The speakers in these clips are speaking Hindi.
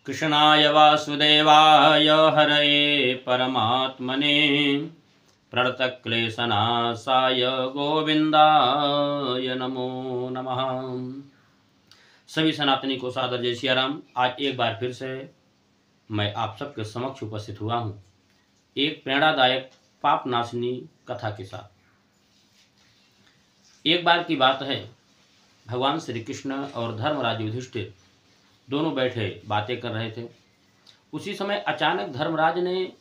कृष्णाय वासुदेवाय हरये परमात्मने प्रणतक्लेशनाशाय गोविंदाय नमो नमः। सभी सनातनी को सादर जय सिया राम। आज एक बार फिर से मैं आप सबके समक्ष उपस्थित हुआ हूँ एक प्रेरणादायक पाप नाशनी कथा के साथ। एक बार की बात है, भगवान श्री कृष्ण और धर्मराज युधिष्ठिर दोनों बैठे बातें कर रहे थे। उसी समय अचानक धर्मराज ने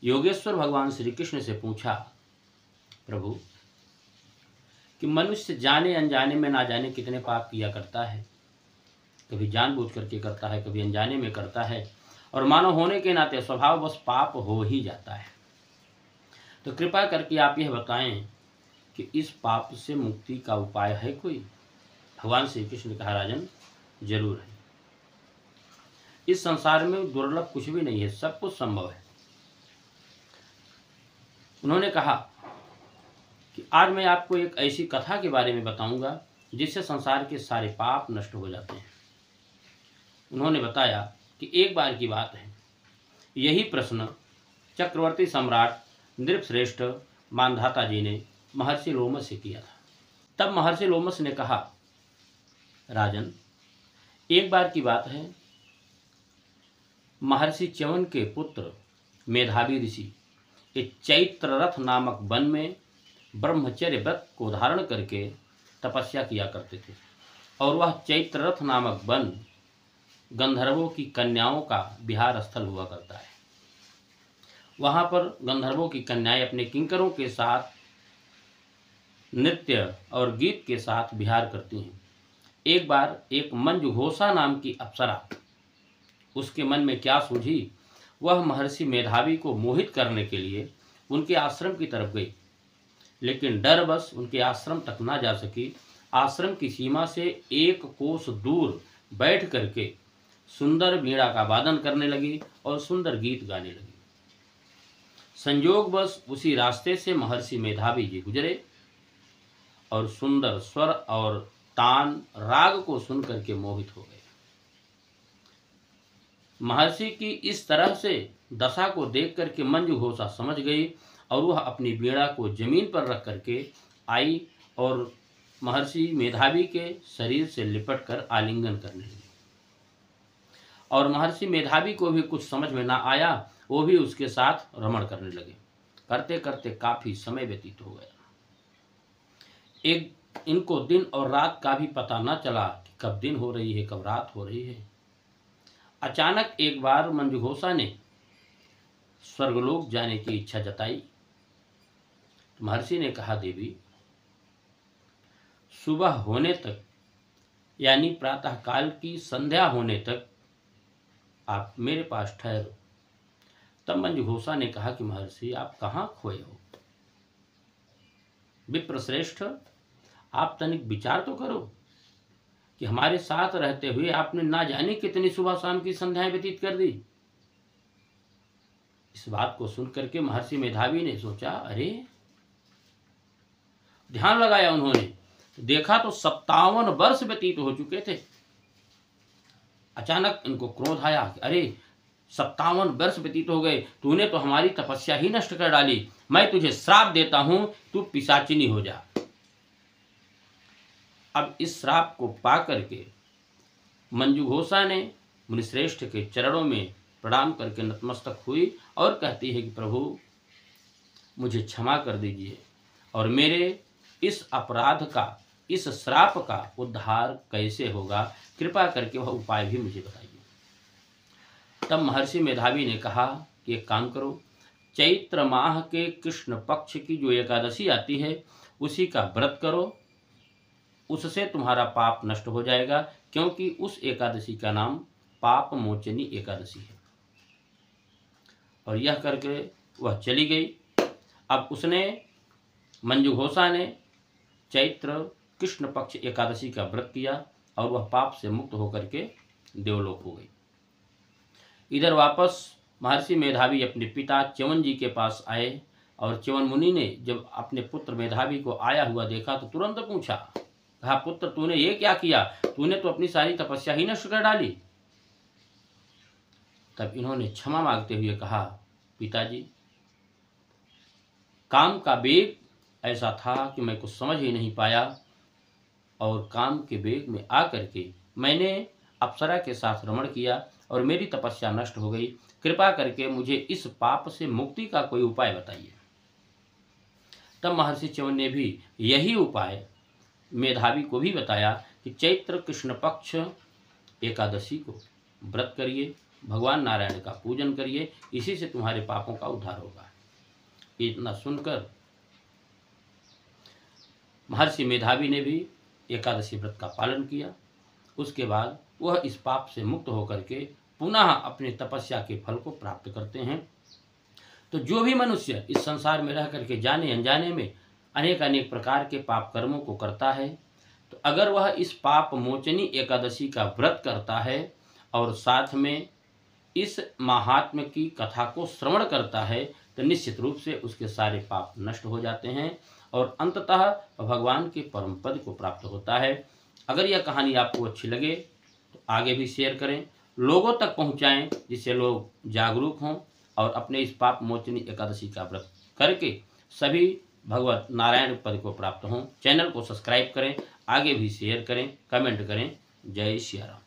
योगेश्वर भगवान श्री कृष्ण से पूछा, प्रभु कि मनुष्य जाने अनजाने में ना जाने कितने पाप किया करता है। कभी जानबूझ करके करता है, कभी अनजाने में करता है, और मानव होने के नाते स्वभाव बस पाप हो ही जाता है। तो कृपा करके आप यह बताएं कि इस पाप से मुक्ति का उपाय है कोई? भगवान श्री कृष्ण ने कहा, राजन जरूर है। इस संसार में दुर्लभ कुछ भी नहीं है, सब कुछ संभव है। उन्होंने कहा कि आज मैं आपको एक ऐसी कथा के बारे में बताऊंगा जिससे संसार के सारे पाप नष्ट हो जाते हैं। उन्होंने बताया कि एक बार की बात है, यही प्रश्न चक्रवर्ती सम्राट नृपश्रेष्ठ मानधाता जी ने महर्षि लोमस से किया था। तब महर्षि लोमस ने कहा, राजन एक बार की बात है, महर्षि च्यवन के पुत्र मेधावी ऋषि एक चैत्र रथ नामक वन में ब्रह्मचर्य व्रत को धारण करके तपस्या किया करते थे। और वह चैत्र रथ नामक वन गंधर्वों की कन्याओं का विहार स्थल हुआ करता है। वहां पर गंधर्वों की कन्याएं अपने किंकरों के साथ नृत्य और गीत के साथ विहार करती हैं। एक बार एक मंजुघोषा नाम की अप्सरा, उसके मन में क्या सूझी, वह महर्षि मेधावी को मोहित करने के लिए उनके आश्रम की तरफ गई, लेकिन डरवश उनके आश्रम तक ना जा सकी। आश्रम की सीमा से एक कोस दूर बैठ करके सुंदर वीणा का वादन करने लगी और सुंदर गीत गाने लगी। संयोगवश उसी रास्ते से महर्षि मेधावी जी गुजरे और सुंदर स्वर और तान राग को सुन करके मोहित हो गए। महर्षि की इस तरह से दशा को देख करके मंजुघोषा समझ गई और वह अपनी वीणा को जमीन पर रख करके आई और महर्षि मेधावी के शरीर से लिपट कर आलिंगन करने लगी। और महर्षि मेधावी को भी कुछ समझ में ना आया, वो भी उसके साथ रमण करने लगे। करते करते काफी समय व्यतीत हो गया। एक इनको दिन और रात का भी पता न चला कि कब दिन हो रही है, कब रात हो रही है। अचानक एक बार मंजुघोषा ने स्वर्गलोक जाने की इच्छा जताई। तो महर्षि ने कहा, देवी सुबह होने तक यानी प्रातः काल की संध्या होने तक आप मेरे पास ठहरो। तब मंजुघोषा ने कहा कि महर्षि आप कहाँ खोए हो? विप्रश्रेष्ठ, आप तनिक विचार तो करो कि हमारे साथ रहते हुए आपने ना जाने कितनी सुबह शाम की संध्याएं व्यतीत कर दी। इस बात को सुनकर के महर्षि मेधावी ने सोचा, अरे, ध्यान लगाया उन्होंने, तो देखा तो 57 वर्ष व्यतीत हो चुके थे। अचानक इनको क्रोध आया कि अरे, 57 वर्ष व्यतीत हो गए, तूने तो हमारी तपस्या ही नष्ट कर डाली। मैं तुझे श्राप देता हूं, तू पिशाचिनी हो जा। अब इस श्राप को पा करके मंजुघोषा ने मुनिश्रेष्ठ के चरणों में प्रणाम करके नतमस्तक हुई और कहती है कि प्रभु मुझे क्षमा कर दीजिए और मेरे इस अपराध का, इस श्राप का उद्धार कैसे होगा, कृपा करके वह उपाय भी मुझे बताइए। तब महर्षि मेधावी ने कहा कि एक काम करो, चैत्र माह के कृष्ण पक्ष की जो एकादशी आती है उसी का व्रत करो, उससे तुम्हारा पाप नष्ट हो जाएगा, क्योंकि उस एकादशी का नाम पाप मोचनी एकादशी है। और यह करके वह चली गई। अब उसने, मंजुघोषा ने चैत्र कृष्ण पक्ष एकादशी का व्रत किया और वह पाप से मुक्त होकर के देवलोक हो गई। इधर वापस महर्षि मेधावी अपने पिता च्यवन जी के पास आए और च्यवन मुनि ने जब अपने पुत्र मेधावी को आया हुआ देखा तो तुरंत पूछा, कहा, पुत्र तूने ये क्या किया? तूने तो अपनी सारी तपस्या ही नष्ट कर डाली। तब इन्होंने क्षमा मांगते हुए कहा, पिताजी, काम का वेग ऐसा था कि मैं कुछ समझ ही नहीं पाया और काम के वेग में आकर के मैंने अप्सरा के साथ रमण किया और मेरी तपस्या नष्ट हो गई। कृपा करके मुझे इस पाप से मुक्ति का कोई उपाय बताइए। तब महर्षि च्यवन ने भी यही उपाय मेधावी को भी बताया कि चैत्र कृष्ण पक्ष एकादशी को व्रत करिए, भगवान नारायण का पूजन करिए, इसी से तुम्हारे पापों का उद्धार होगा। इतना सुनकर महर्षि मेधावी ने भी एकादशी व्रत का पालन किया। उसके बाद वह इस पाप से मुक्त होकर के पुनः अपने तपस्या के फल को प्राप्त करते हैं। तो जो भी मनुष्य इस संसार में रह करके जाने अनजाने में अनेक अनेक प्रकार के पाप कर्मों को करता है, तो अगर वह इस पाप मोचनी एकादशी का व्रत करता है और साथ में इस महात्म्य की कथा को श्रवण करता है, तो निश्चित रूप से उसके सारे पाप नष्ट हो जाते हैं और अंततः भगवान के परम पद को प्राप्त होता है। अगर यह कहानी आपको अच्छी लगे तो आगे भी शेयर करें, लोगों तक पहुंचाएं, जिससे लोग जागरूक हों और अपने इस पाप मोचनी एकादशी का व्रत करके सभी भगवत नारायण पद को प्राप्त हों। चैनल को सब्सक्राइब करें, आगे भी शेयर करें, कमेंट करें। जय श्री राम।